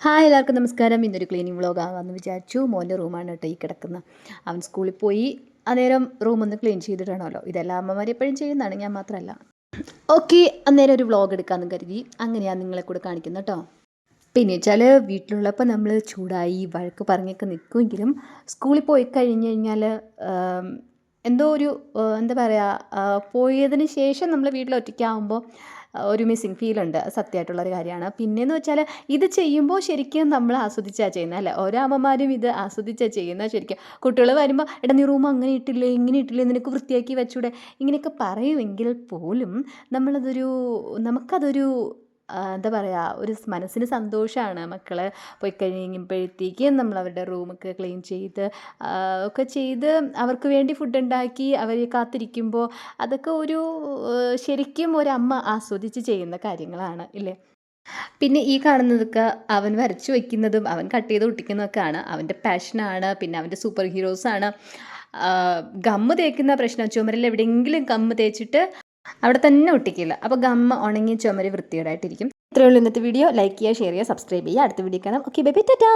Hi എല്ലാവർക്കും നമസ്കാരം. ഇന്നൊരു ക്ലീനിങ് വ്ളോഗ് ആകാമെന്ന് വിചാരിച്ചു. മോൻ്റെ റൂമാണ് കേട്ടോ ഈ കിടക്കുന്നത്. അവൻ സ്കൂളിൽ പോയി അന്നേരം റൂമൊന്ന് ക്ലീൻ ചെയ്തിടണമല്ലോ. ഇതെല്ലാം അമ്മമാർ എപ്പോഴും ചെയ്യുന്നതാണ്, ഞാൻ മാത്രമല്ല. ഓക്കെ, അന്നേരം ഒരു വ്ളോഗ് എടുക്കാമെന്ന് കരുതി. അങ്ങനെയാണ് നിങ്ങളെ കൂടെ കാണിക്കുന്നത് കേട്ടോ. പിന്നെ വെച്ചാൽ വീട്ടിലുള്ളപ്പോൾ നമ്മൾ ചൂടായി വഴക്ക് പറഞ്ഞൊക്കെ നിൽക്കുമെങ്കിലും സ്കൂളിൽ പോയി കഴിഞ്ഞ് കഴിഞ്ഞാൽ എന്തോ ഒരു എന്താ പറയുക, പോയതിന് ശേഷം നമ്മൾ വീട്ടിൽ ഒറ്റയ്ക്കാവുമ്പോൾ ഒരു മിസ്സിങ് ഫീലുണ്ട്. സത്യമായിട്ടുള്ളൊരു കാര്യമാണ്. പിന്നെയെന്ന് വെച്ചാൽ ഇത് ചെയ്യുമ്പോൾ ശരിക്കും നമ്മൾ ആസ്വദിച്ചാണ് ചെയ്യുന്നത് അല്ലേ. ഓരോ അമ്മമാരും ഇത് ആസ്വദിച്ചാണ് ചെയ്യുന്നത് ശരിക്കും. കുട്ടികൾ വരുമ്പോൾ എടാ നീ റൂം അങ്ങനെ ഇട്ടില്ലേ ഇങ്ങനെ ഇട്ടില്ലേ നിനക്ക് വൃത്തിയാക്കി വെച്ചൂടെ ഇങ്ങനെയൊക്കെ പറയുമെങ്കിൽ പോലും നമുക്കതൊരു എന്താ പറയുക, ഒരു മനസ്സിന് സന്തോഷമാണ്. മക്കൾ പോയി കഴിയുമ്പോഴത്തേക്കും നമ്മൾ അവരുടെ റൂമൊക്കെ ക്ലീൻ ചെയ്ത് ഒക്കെ ചെയ്ത് അവർക്ക് വേണ്ടി ഫുഡ് ഉണ്ടാക്കി അവരെ കാത്തിരിക്കുമ്പോൾ അതൊക്കെ ശരിക്കും ഒരമ്മ ആസ്വദിച്ച് ചെയ്യുന്ന കാര്യങ്ങളാണ് ഇല്ലേ. പിന്നെ ഈ കാണുന്നതൊക്കെ അവൻ വരച്ചു വയ്ക്കുന്നതും അവൻ കട്ട് ചെയ്ത് ഒട്ടിക്കുന്നതൊക്കെയാണ് അവൻ്റെ പാഷനാണ്. പിന്നെ അവൻ്റെ സൂപ്പർ ഹീറോസാണ്. ഗമ്മ് തേക്കുന്ന പ്രശ്നം, ചുമരിൽ എവിടെയെങ്കിലും ഗമ്മ് തേച്ചിട്ട് അവിടെ തന്നെ ഒട്ടിക്കില്ല. അപ്പോൾ ഗമ്മ് ഉണങ്ങി ചുമര് വൃത്തികേടായിട്ടിരിക്കും. ഇത്രയേ ഉള്ളൂ ഇന്നത്തെ വീഡിയോ. ലൈക്ക് ചെയ്യുക, ഷെയർ ചെയ്യുക, സബ്സ്ക്രൈബ് ചെയ്യുക. അടുത്ത വീഡിയോ കാണാം. Okay, bye bye, Tata.